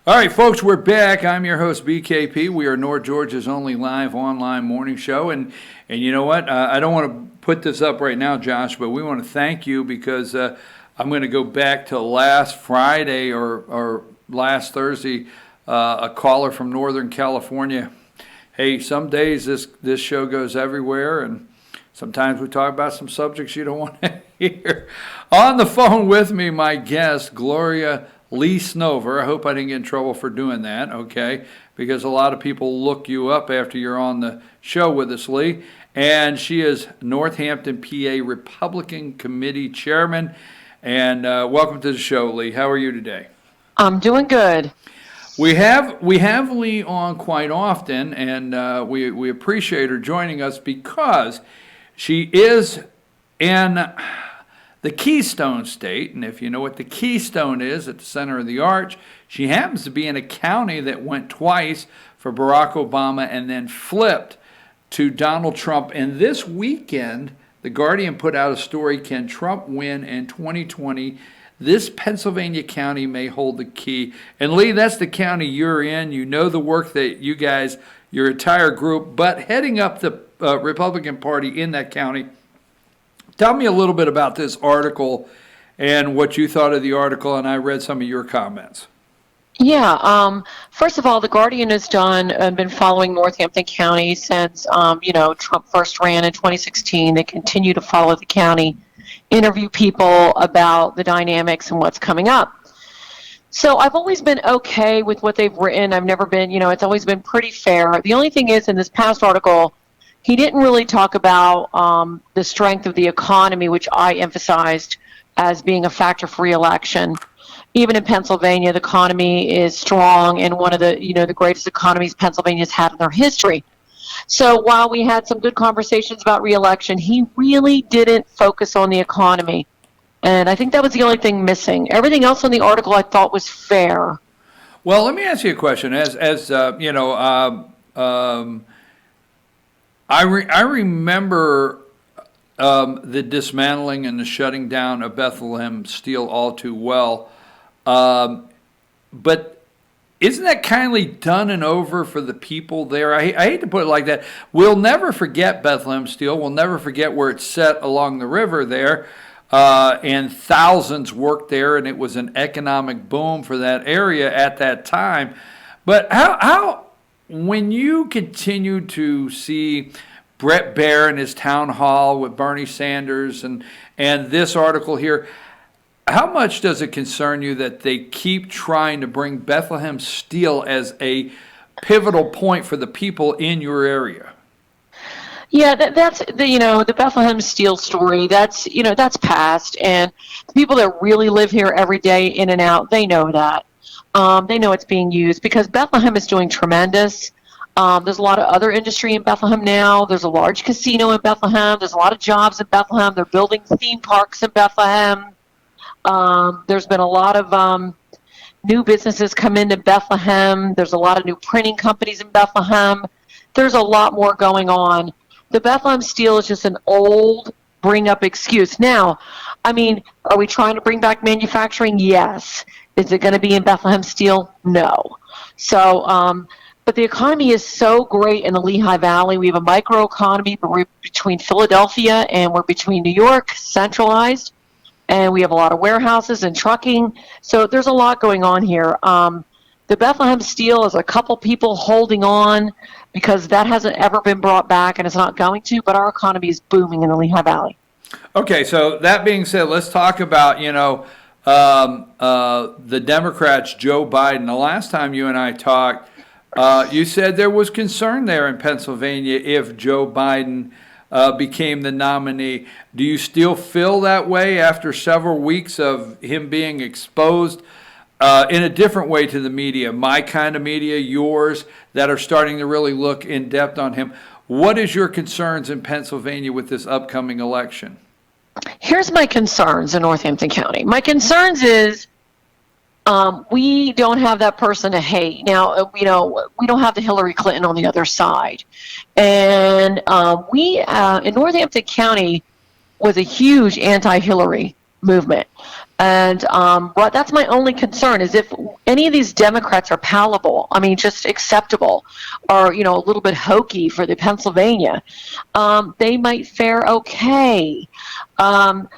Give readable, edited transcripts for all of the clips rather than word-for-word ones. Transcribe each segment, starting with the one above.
All right, folks, we're back. I'm your host, BKP. We are North Georgia's only live online morning show. And you know what? I don't want to put this up right now, Josh, but we want to thank you because I'm going to go back to last Friday or last Thursday, a caller from Northern California. Hey, some days this show goes everywhere, and sometimes we talk about some subjects you don't want to hear. On the phone with me, my guest, Gloria Lee Snover. I hope I didn't get in trouble for doing that, okay? Because a lot of people look you up after you're on the show with us, Lee. And she is Northampton, PA Republican Committee Chairman. And welcome to the show, Lee. How are you today? I'm doing good. We have Lee on quite often, and we appreciate her joining us because she is in the Keystone State, and if you know what the Keystone is, at the center of the arch, she happens to be in a county that went twice for Barack Obama and then flipped to Donald Trump. And this weekend, The Guardian put out a story, Can Trump Win in 2020? This Pennsylvania county may hold the key. And Lee, that's the county you're in. You know the work that you guys, your entire group, but heading up the Republican Party in that county. Tell me a little bit about this article and what you thought of the article, and I read some of your comments. Yeah. First of all, The Guardian has been following Northampton County since, Trump first ran in 2016. They continue to follow the county, interview people about the dynamics and what's coming up. So I've always been okay with what they've written. I've never been, it's always been pretty fair. The only thing is, in this past article, he didn't really talk about the strength of the economy, which I emphasized as being a factor for re-election. Even in Pennsylvania, the economy is strong and one of the, the greatest economies Pennsylvania's had in their history. So while we had some good conversations about re-election, he really didn't focus on the economy. And I think that was the only thing missing. Everything else in the article I thought was fair. Well, let me ask you a question. I remember the dismantling and the shutting down of Bethlehem Steel all too well. But isn't that kindly done and over for the people there? I hate to put it like that. We'll never forget Bethlehem Steel. We'll never forget where it's set along the river there. And thousands worked there, and it was an economic boom for that area at that time. But how when you continue to see Brett Baer in his town hall with Bernie Sanders and this article here, how much does it concern you that they keep trying to bring Bethlehem Steel as a pivotal point for the people in your area? Yeah, that's the Bethlehem Steel story. That's past, and the people that really live here every day in and out, they know that. They know it's being used because Bethlehem is doing tremendous. There's a lot of other industry in Bethlehem now. There's a large casino in Bethlehem. There's a lot of jobs in Bethlehem. They're building theme parks in Bethlehem. There's been a lot of new businesses come into Bethlehem. There's a lot of new printing companies in Bethlehem. There's a lot more going on. The Bethlehem Steel is just an old bring-up excuse. Now, are we trying to bring back manufacturing? Yes. Is it going to be in Bethlehem Steel? No. So, but the economy is so great in the Lehigh Valley. We have a microeconomy, but we're between Philadelphia and we're between New York, centralized, and we have a lot of warehouses and trucking. So there's a lot going on here. The Bethlehem Steel is a couple people holding on because that hasn't ever been brought back and it's not going to, but our economy is booming in the Lehigh Valley. Okay, so that being said, let's talk about, the Democrats, Joe Biden. The last time you and I talked, you said there was concern there in Pennsylvania if Joe Biden became the nominee. Do you still feel that way after several weeks of him being exposed in a different way to the media, my kind of media, yours, that are starting to really look in depth on him? What is your concerns in Pennsylvania with this upcoming election? Here's my concerns in Northampton County. My concerns is we don't have that person to hate. Now, we don't have the Hillary Clinton on the other side. And in Northampton County was a huge anti-Hillary movement. And that's my only concern is if any of these Democrats are palatable, I mean, just acceptable, or a little bit hokey for the Pennsylvania, they might fare okay.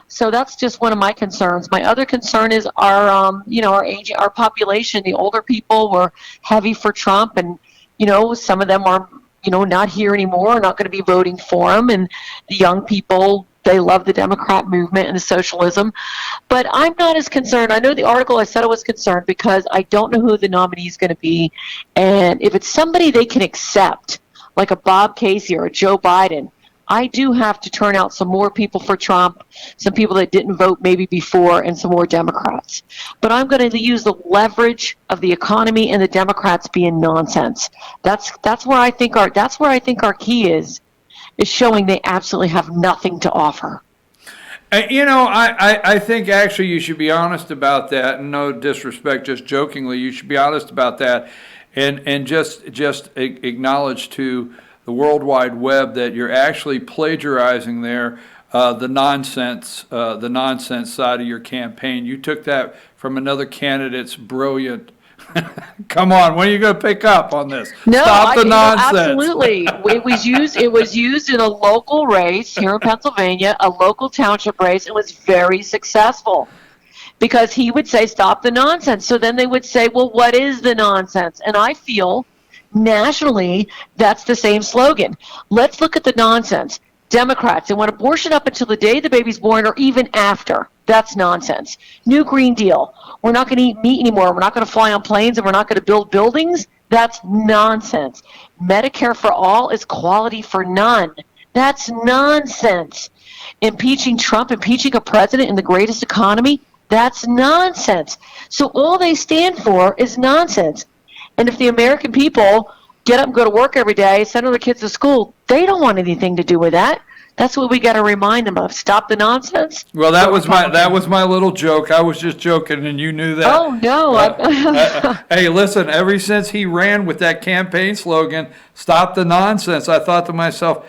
So that's just one of my concerns. My other concern is our age, our population. The older people were heavy for Trump, and some of them are not here anymore, not going to be voting for him, and the young people, they love the Democrat movement and the socialism. But I'm not as concerned. I know the article, I said I was concerned because I don't know who the nominee is going to be. And if it's somebody they can accept, like a Bob Casey or a Joe Biden, I do have to turn out some more people for Trump, some people that didn't vote maybe before, and some more Democrats. But I'm going to use the leverage of the economy and the Democrats being nonsense. That's where I think our key is showing they absolutely have nothing to offer. I think actually you should be honest about that, and no disrespect, just jokingly, you should be honest about that, and just acknowledge to the World Wide Web that you're actually plagiarizing there the nonsense side of your campaign. You took that from another candidate's brilliant. Come on, when are you going to pick up on this? No, Stop the nonsense. Absolutely. It was used in a local race here in Pennsylvania, a local township race. It was very successful because he would say, "Stop the nonsense." So then they would say, "Well, what is the nonsense?" And I feel nationally that's the same slogan. Let's look at the nonsense. Democrats, they want abortion up until the day the baby's born or even after. That's nonsense. New Green Deal. We're not going to eat meat anymore. We're not going to fly on planes, and we're not going to build buildings. That's nonsense. Medicare for all is quality for none. That's nonsense. Impeaching Trump, impeaching a president in the greatest economy, that's nonsense. So all they stand for is nonsense. And if the American people get up and go to work every day, send all their kids to school, they don't want anything to do with that. That's what we got to remind them of. Stop the nonsense. Well, that was my little joke. I was just joking, and you knew that. Oh no! Hey, listen. Ever since he ran with that campaign slogan, "Stop the nonsense," I thought to myself,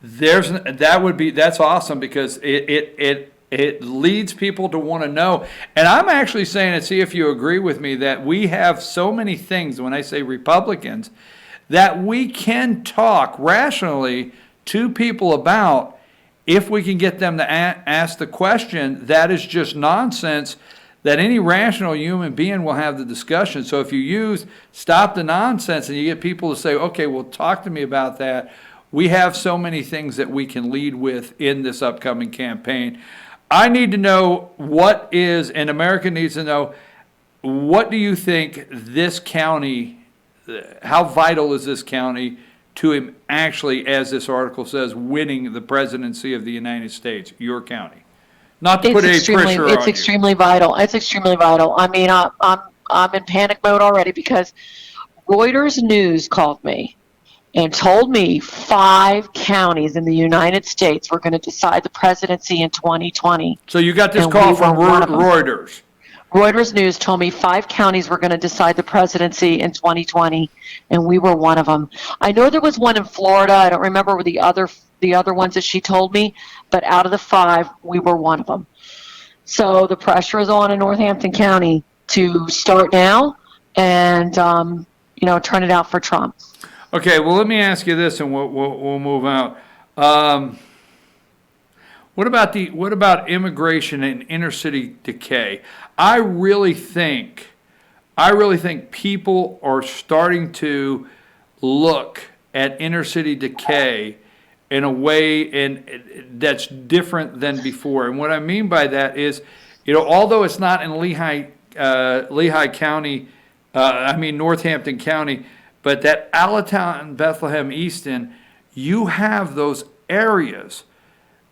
that's awesome because it leads people to want to know. And I'm actually saying, and see if you agree with me, that we have so many things. When I say Republicans, that we can talk rationally to people about. If we can get them to ask the question, that is just nonsense, that any rational human being will have the discussion. So if you use "stop the nonsense" and you get people to say, okay, well, talk to me about that, we have so many things that we can lead with in this upcoming campaign. I need to know and America needs to know, what do you think this county, how vital is this county to him actually, as this article says, winning the presidency of the United States, your county? Not to put any pressure on you. It's extremely vital. It's extremely vital. I mean, I'm in panic mode already because Reuters News called me and told me 5 counties in the United States were going to decide the presidency in 2020. So you got this call from Reuters. Reuters News told me 5 counties were going to decide the presidency in 2020, and we were one of them. I know there was one in Florida. I don't remember the other ones that she told me, but out of the 5, we were one of them. So the pressure is on in Northampton County to start now and turn it out for Trump. Okay, well, let me ask you this, and we'll move out. What about immigration and inner city decay? I really think people are starting to look at inner city decay in a way that's different than before. And what I mean by that is, although it's not in Lehigh County, Northampton County, but that Allentown, Bethlehem, Easton, you have those areas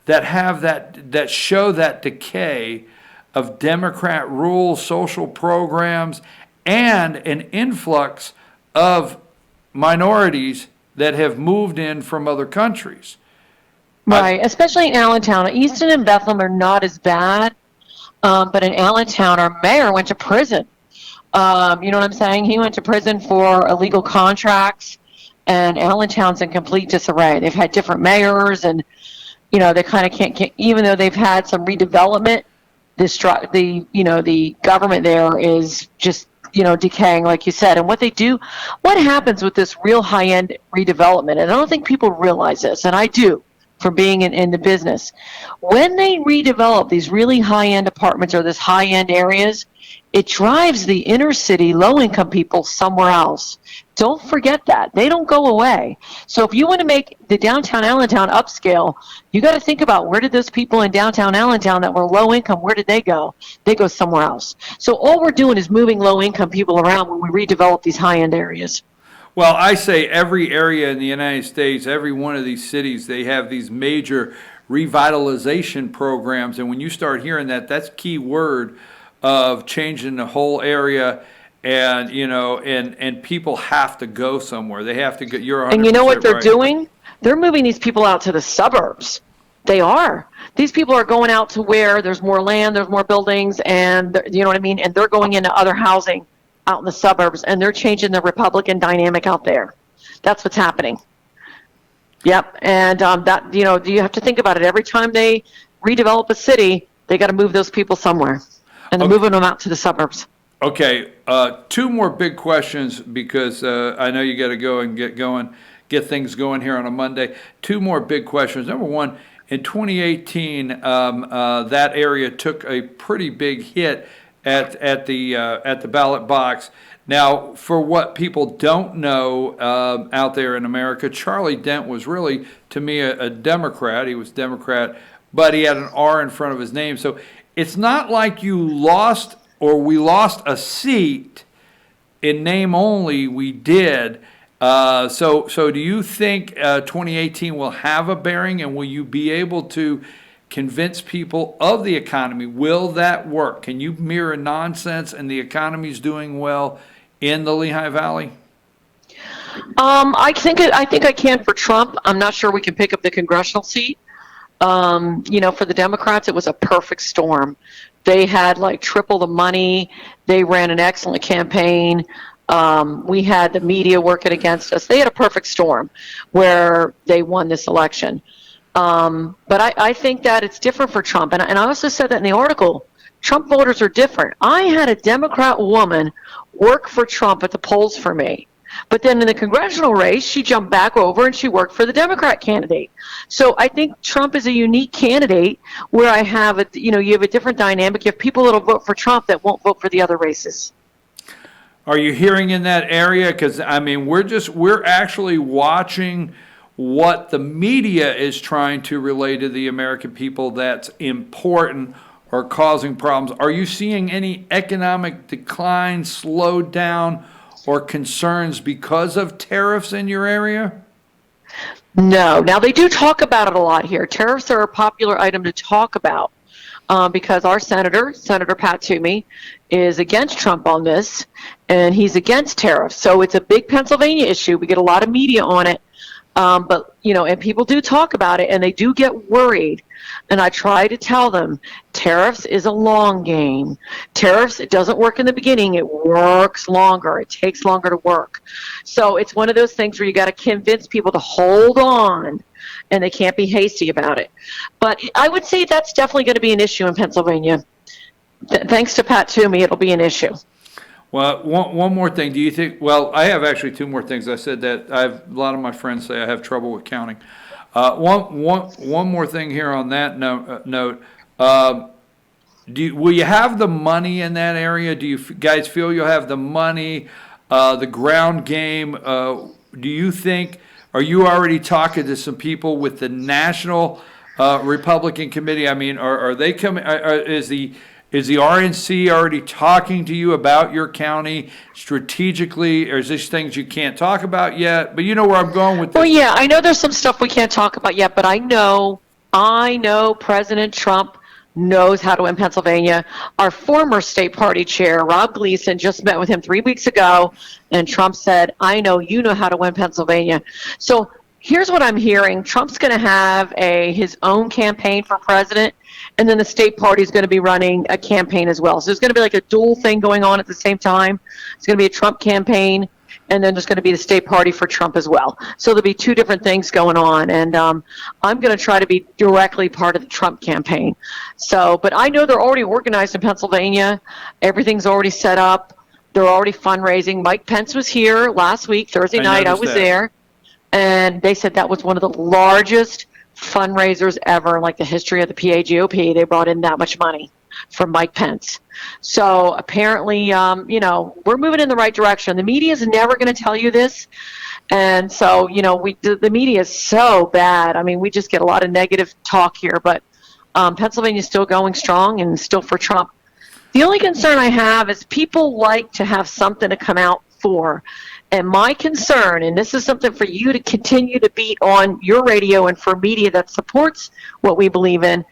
that show that decay of Democrat rule, social programs, and an influx of minorities that have moved in from other countries. Right, especially in Allentown. Easton and Bethlehem are not as bad, but in Allentown, our mayor went to prison. You know what I'm saying? He went to prison for illegal contracts, and Allentown's in complete disarray. They've had different mayors, and they kind of can't, even though they've had some redevelopment, the government there is just decaying, like you said. And what happens with this real high-end redevelopment, and I don't think people realize this, and I do from being in the business, when they redevelop these really high-end apartments or this high-end areas, it drives the inner city low-income people somewhere else. Don't forget that. They don't go away. So if you want to make the downtown Allentown upscale, you got to think about, where did those people in downtown Allentown that were low income, where did they go? They go somewhere else. So all we're doing is moving low income people around when we redevelop these high-end areas. Well, I say every area in the United States, every one of these cities, they have these major revitalization programs. And when you start hearing that, that's key word of changing the whole area. And, and people have to go somewhere. They have to go. You're 100% And you know what they're right. doing? They're moving these people out to the suburbs. They are. These people are going out to where there's more land, there's more buildings, and you know what I mean? And they're going into other housing out in the suburbs, and they're changing the Republican dynamic out there. That's what's happening. Yep. And you have to think about it. Every time they redevelop a city, they got to move those people somewhere, and they're moving them out to the suburbs. Okay, two more big questions, because I know you got to go and get things going here on a Monday. Two more big questions. Number one, in 2018, that area took a pretty big hit at the ballot box. Now, for what people don't know out there in America, Charlie Dent was really, to me, a Democrat. He was Democrat, but he had an R in front of his name. So it's not like you lost, or we lost a seat in name only. We did. So do you think 2018 will have a bearing, and will you be able to convince people of the economy? Will that work? Can you mirror nonsense and the economy's doing well in the Lehigh Valley? I think I can for Trump. I'm not sure we can pick up the congressional seat. For the Democrats, it was a perfect storm. They had like triple the money. They ran an excellent campaign. We had the media working against us. They had a perfect storm where they won this election. But I think that it's different for Trump. And I also said that in the article. Trump voters are different. I had a Democrat woman work for Trump at the polls for me. But then in the congressional race, she jumped back over and she worked for the Democrat candidate. So I think Trump is a unique candidate where I have you have a different dynamic. You have people that will vote for Trump that won't vote for the other races. Are you hearing in that area? Because, I mean, we're actually watching what the media is trying to relay to the American people that's important or causing problems. Are you seeing any economic decline, slowdown, or concerns because of tariffs in your area? No. Now, they do talk about it a lot here. Tariffs are a popular item to talk about because our Senator Pat Toomey, is against Trump on this, and he's against tariffs. So it's a big Pennsylvania issue. We get a lot of media on it. But, and people do talk about it, and they do get worried. And I try to tell them, tariffs is a long game. Tariffs, it doesn't work in the beginning. It works longer. It takes longer to work. So it's one of those things where you got to convince people to hold on, and they can't be hasty about it. But I would say that's definitely going to be an issue in Pennsylvania. Thanks to Pat Toomey, it'll be an issue. Well, one more thing. Do you think? Well, I have actually two more things. I said that a lot of my friends say I have trouble with counting. One more thing here on that note. Will you have the money in that area? Do you guys feel you'll have the money, the ground game? Do you think? Are you already talking to some people with the Republican Committee? I mean, are they coming? Is the RNC already talking to you about your county strategically, or is this things you can't talk about yet? But you know where I'm going with this. Well, yeah, I know there's some stuff we can't talk about yet, but I know President Trump knows how to win Pennsylvania. Our former state party chair, Rob Gleason, just met with him 3 weeks ago, and Trump said, I know you know how to win Pennsylvania. So here's what I'm hearing. Trump's going to have his own campaign for president, and then the state party is going to be running a campaign as well. So there's going to be like a dual thing going on at the same time. It's going to be a Trump campaign and then there's going to be the state party for Trump as well. So there'll be two different things going on, and I'm going to try to be directly part of the Trump campaign. So, but I know they're already organized in Pennsylvania. Everything's already set up. They're already fundraising. Mike Pence was here last week, Thursday night. I was there, and they said that was one of the largest fundraisers ever in like the history of the PAGOP. They brought in that much money from Mike Pence. So apparently, we're moving in the right direction. The media is never going to tell you this. And so, the media is so bad. I mean, we just get a lot of negative talk here, but Pennsylvania is still going strong and still for Trump. The only concern I have is people like to have something to come out for. And my concern, and this is something for you to continue to beat on your radio and for media that supports what we believe in,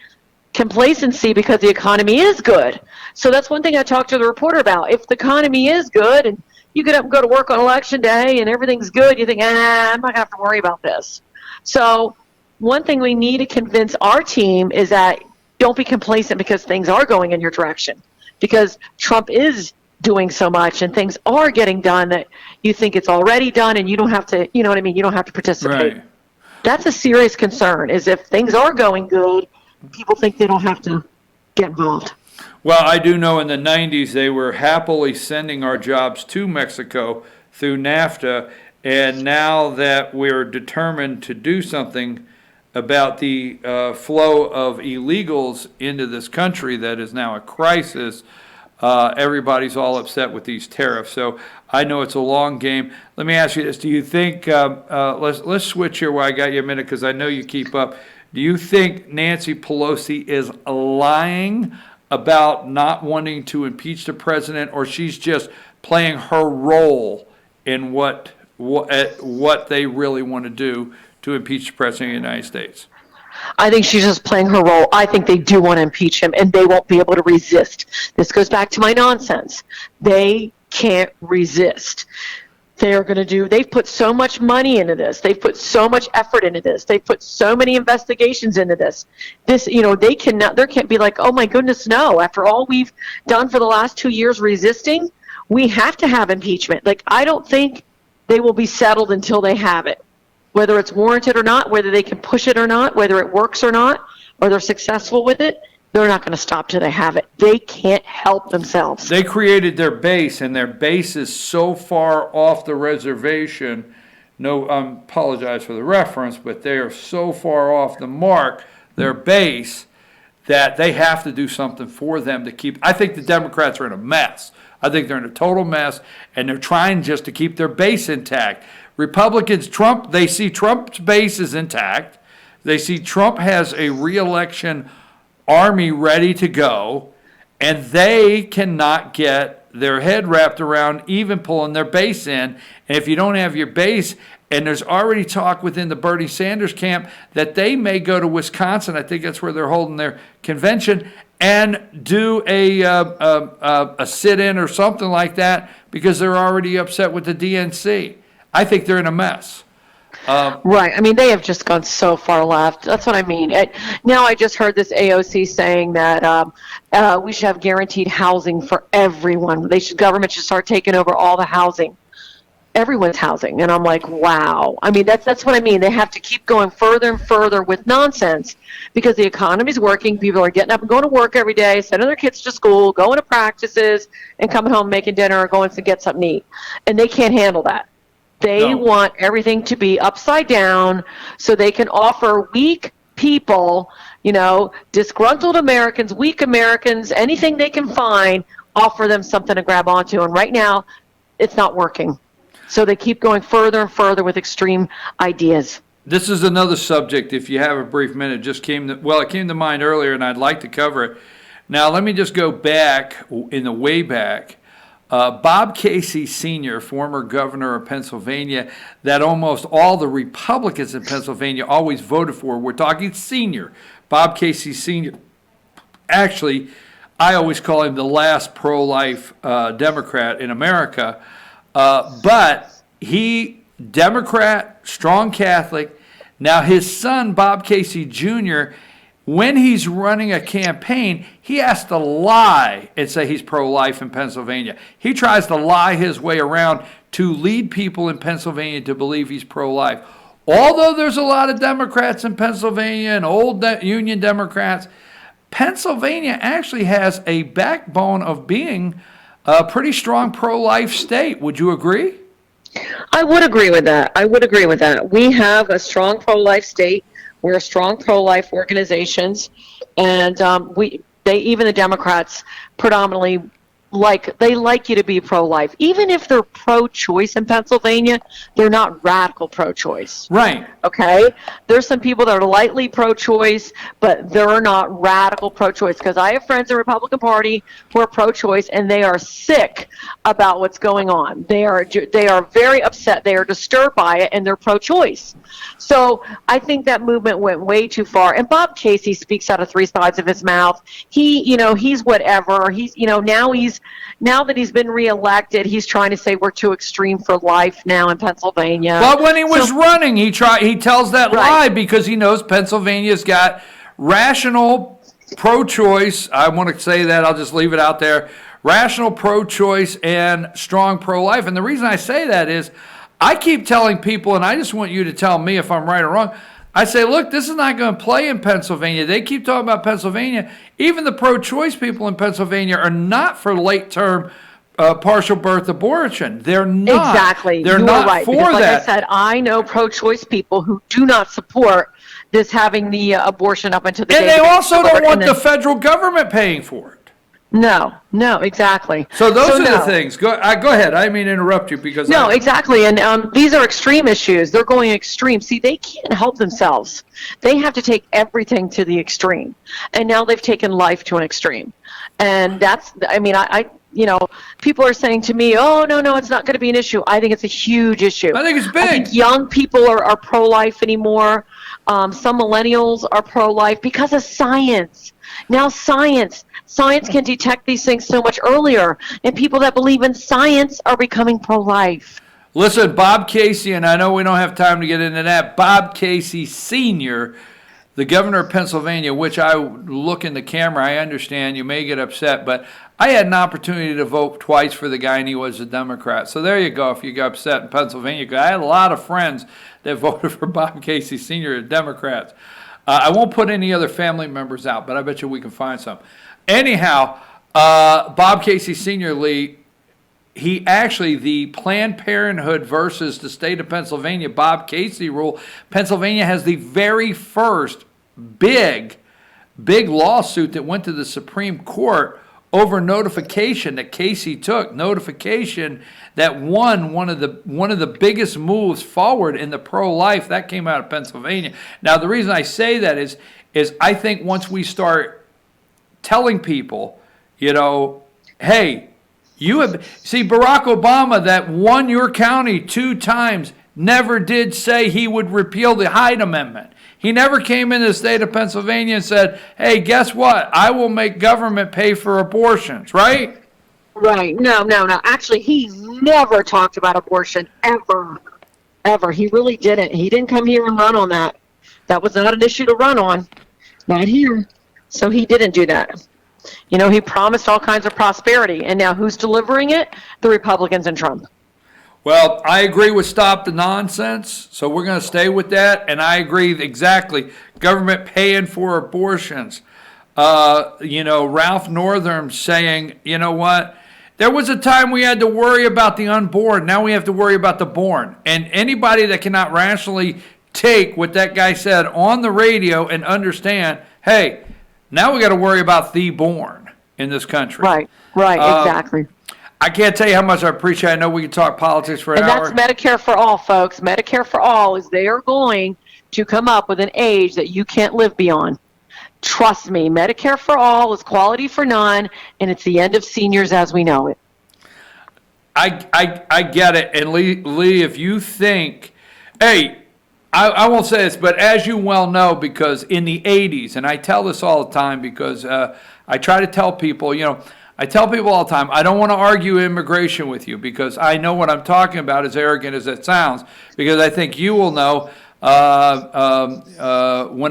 complacency because the economy is good. So that's one thing I talked to the reporter about. If the economy is good and you get up and go to work on election day and everything's good, you think, I'm not going to have to worry about this. So one thing we need to convince our team is that don't be complacent because things are going in your direction. Because Trump is doing so much and things are getting done that you think it's already done and you don't have to, you know what I mean? You don't have to participate. Right. That's a serious concern, is if things are going good, people think they don't have to get involved. Well, I do know in the 90s they were happily sending our jobs to Mexico through NAFTA, and now that we're determined to do something about the flow of illegals into this country that is now a crisis, everybody's all upset with these tariffs. So I know it's a long game. Let me ask you this. Do you think, let's switch here while I got you a minute because I know you keep up. Do you think Nancy Pelosi is lying about not wanting to impeach the president, or she's just playing her role in what they really want to do to impeach the president of the United States? I think she's just playing her role. I think they do want to impeach him, and they won't be able to resist. This goes back to my nonsense. They can't resist. They've put so much money into this. They've put so much effort into this. They've put so many investigations into this. They cannot, there can't be like, oh my goodness, no. After all we've done for the last 2 years resisting, we have to have impeachment. Like, I don't think they will be settled until they have it. Whether it's warranted or not, whether they can push it or not, whether it works or not, or they're successful with it, they're not going to stop till they have it. They can't help themselves. They created their base, and their base is so far off the reservation. No, I apologize for the reference, but they are so far off the mark, their base, that they have to do something for them to keep. I think the Democrats are in a mess. I think they're in a total mess, and they're trying just to keep their base intact. Republicans, they see Trump's base is intact. They see Trump has a re-election army ready to go, and they cannot get their head wrapped around even pulling their base in. And if you don't have your base, and there's already talk within the Bernie Sanders camp that they may go to Wisconsin, I think that's where they're holding their convention, and do a sit-in or something like that because they're already upset with the DNC. I think they're in a mess. Right. I mean, they have just gone so far left. That's what I mean. Now I just heard this AOC saying that we should have guaranteed housing for everyone. Government should start taking over all the housing, everyone's housing. And I'm like, wow. I mean, that's what I mean. They have to keep going further and further with nonsense because the economy's working. People are getting up and going to work every day, sending their kids to school, going to practices, and coming home making dinner or going to get something to eat. And they can't handle that. They want everything to be upside down so they can offer weak people, disgruntled Americans, weak Americans, anything they can find, offer them something to grab onto. And right now, it's not working. So they keep going further and further with extreme ideas. This is another subject, if you have a brief minute, it came to mind earlier, and I'd like to cover it. Now, let me just go back, in the way back. Bob Casey Sr., former governor of Pennsylvania, that almost all the Republicans in Pennsylvania always voted for. We're talking senior. Bob Casey Sr. Actually, I always call him the last pro-life Democrat in America. But he, Democrat, strong Catholic. Now his son, Bob Casey Jr., when he's running a campaign, he has to lie and say he's pro-life in Pennsylvania. He tries to lie his way around to lead people in Pennsylvania to believe he's pro-life. Although there's a lot of Democrats in Pennsylvania and old Union Democrats, Pennsylvania actually has a backbone of being a pretty strong pro-life state. Would you agree? I would agree with that. I would agree with that. We have a strong pro-life state. We're a strong pro-life organizations, and even the Democrats predominantly like you to be pro-life. Even if they're pro-choice in Pennsylvania, they're not radical pro-choice. Right. Okay? There's some people that are lightly pro-choice, but they're not radical pro-choice, because I have friends in the Republican Party who are pro-choice, and they are sick about what's going on. They are very upset. They are disturbed by it, and they're pro-choice. So I think that movement went way too far. And Bob Casey speaks out of three sides of his mouth. He's whatever. Now that he's been reelected, he's trying to say we're too extreme for life now in Pennsylvania. But when he was running, he tells that lie because he knows Pennsylvania's got rational pro-choice. I want to say that. I'll just leave it out there. Rational pro-choice and strong pro-life. And the reason I say that is I keep telling people, and I just want you to tell me if I'm right or wrong, I say, look, this is not going to play in Pennsylvania. They keep talking about Pennsylvania. Even the pro-choice people in Pennsylvania are not for late-term partial birth abortion. They're not. Exactly. They're you not are right, for because, that. like I said, I know pro-choice people who do not support this having the abortion up until the And they also don't want the federal government paying for it. No, exactly. So those are the things. Go ahead. I didn't mean to interrupt you because exactly. And these are extreme issues. They're going extreme. See, they can't help themselves. They have to take everything to the extreme. And now they've taken life to an extreme. And people are saying to me, oh, no, it's not going to be an issue. I think it's a huge issue. I think it's big. I think young people are pro-life anymore. Some millennials are pro-life because of science. Now science can detect these things so much earlier, and people that believe in science are becoming pro-life. Listen, Bob Casey, and I know we don't have time to get into that, Bob Casey Sr., the governor of Pennsylvania, which I look in the camera, I understand you may get upset, but I had an opportunity to vote twice for the guy, and he was a Democrat. So there you go, if you got upset in Pennsylvania. I had a lot of friends that voted for Bob Casey Sr., Democrats. I won't put any other family members out, but I bet you we can find some. Anyhow, Bob Casey Sr., Lee, he actually, the Planned Parenthood versus the state of Pennsylvania, Bob Casey rule, Pennsylvania has the very first big lawsuit that went to the Supreme Court over notification that Casey took, notification that one of the biggest moves forward in the pro-life, that came out of Pennsylvania. Now, the reason I say that is I think once we start telling people, hey, Barack Obama that won your county 2 times never did say he would repeal the Hyde Amendment. He never came into the state of Pennsylvania and said, hey, guess what? I will make government pay for abortions, right? Right. No. Actually, he never talked about abortion, ever. He really didn't. He didn't come here and run on that. That was not an issue to run on. Not here. So he didn't do that. He promised all kinds of prosperity, and now who's delivering it? The Republicans and Trump. Well, I agree with stop the nonsense, so we're going to stay with that, and I agree exactly. Government paying for abortions. Ralph Northam saying, you know what? There was a time we had to worry about the unborn. Now we have to worry about the born. And anybody that cannot rationally take what that guy said on the radio and understand, hey, now we got to worry about the born in this country. Right, exactly. I can't tell you how much I appreciate it. I know we can talk politics for an hour. And that's Medicare for all, folks. Medicare for all is they are going to come up with an age that you can't live beyond. Trust me, Medicare for all is quality for none, and it's the end of seniors as we know it. I get it. And Lee, if you think, hey, I won't say this, but as you well know, because in the 80s, and I tell this all the time because I try to tell people, I tell people all the time, I don't want to argue immigration with you because I know what I'm talking about, as arrogant as it sounds, because I think you will know When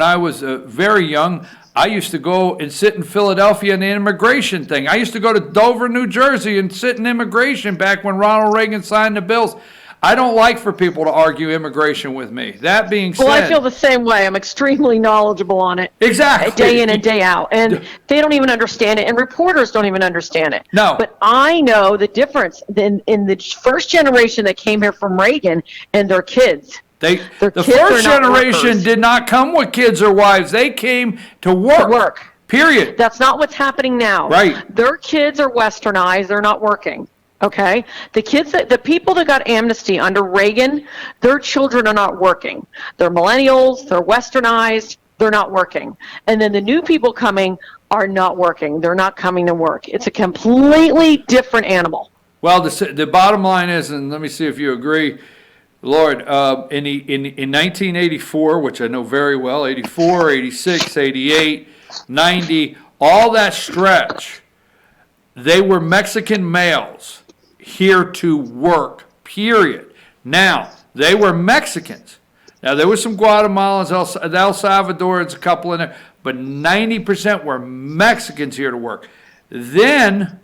I was very young, I used to go and sit in Philadelphia in the immigration thing. I used to go to Dover, New Jersey and sit in immigration back when Ronald Reagan signed the bills. I don't like for people to argue immigration with me. That being said... Well, I feel the same way. I'm extremely knowledgeable on it. Exactly. Day in and day out. And they don't even understand it, and reporters don't even understand it. No. But I know the difference in the first generation that came here from Reagan and their kids. The kids first are not generation workers. did not come with kids or wives. They came to work. Period. That's not what's happening now. Right. Their kids are westernized. They're not working. Okay? The people that got amnesty under Reagan, their children are not working. They're millennials. They're westernized. They're not working. And then the new people coming are not working. They're not coming to work. It's a completely different animal. Well, the bottom line is, and let me see if you agree, Lord, in 1984, which I know very well, 84, 86, 88, 90, all that stretch, they were Mexican males here to work, period. Now, they were Mexicans. Now, there was some Guatemalans, El Salvadorans, a couple in there, but 90% were Mexicans here to work. Then,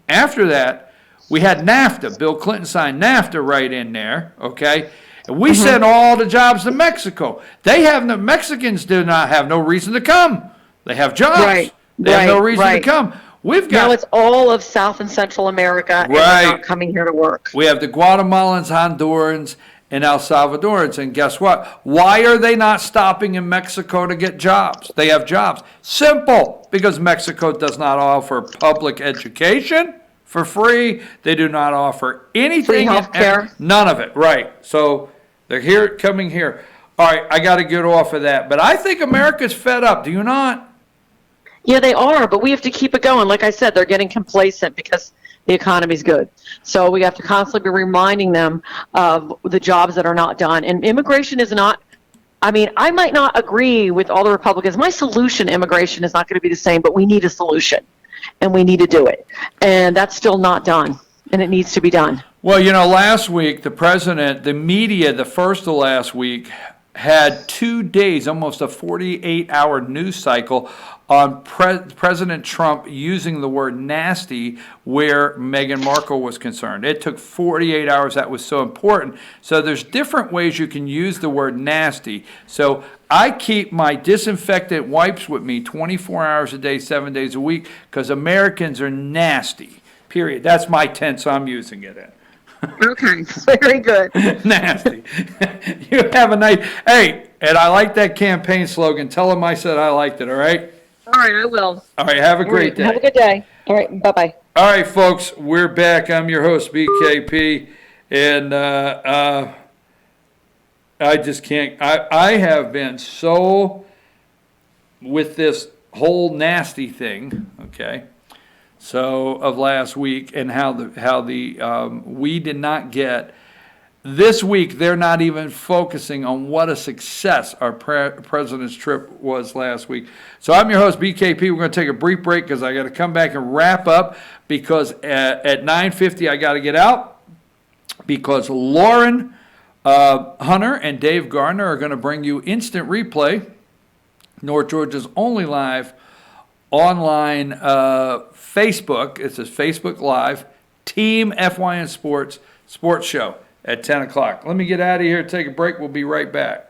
after that, we had NAFTA. Bill Clinton signed NAFTA right in there, okay? And we sent all the jobs to Mexico. Mexicans do not have no reason to come. They have jobs. Right. They have no reason to come. Now it's all of South and Central America, and they're not coming here to work. We have the Guatemalans, Hondurans, and El Salvadorans. And guess what? Why are they not stopping in Mexico to get jobs? They have jobs. Simple. Because Mexico does not offer public education for free. They do not offer anything. Free health care. None of it. Right. So they're coming here. All right, I got to get off of that. But I think America's fed up. Do you not? Yeah, they are, but we have to keep it going. Like I said, they're getting complacent because the economy's good. So we have to constantly be reminding them of the jobs that are not done. And immigration is not, I mean, I might not agree with all the Republicans. My solution to immigration is not going to be the same, but we need a solution, and we need to do it. And that's still not done, and it needs to be done. Well, last week, the president, the media, the first of last week, had 2 days, almost a 48-hour news cycle on President Trump using the word nasty where Meghan Markle was concerned. It took 48 hours. That was so important. So there's different ways you can use the word nasty. So I keep my disinfectant wipes with me 24 hours a day, 7 days a week, because Americans are nasty, period. That's my tense I'm using it in. Okay, very good. Nasty. You have a nice, hey, and I like that campaign slogan. Tell them I said I liked it, all right? All right, I will. All right, have a great day. Have a good day. All right, bye-bye. All right, folks, we're back. I'm your host, BKP, and I just can't, I have been so with this whole nasty thing, okay? So of last week, and how the we did not get this week. They're not even focusing on what a success our president's trip was last week. So I'm your host, BKP. We're going to take a brief break because I got to come back and wrap up because at 9:50 I got to get out because Lauren Hunter and Dave Gardner are going to bring you instant replay, North Georgia's only live online Facebook. It says Facebook Live, Team FYN Sports Show at 10 o'clock. Let me get out of here, take a break. We'll be right back.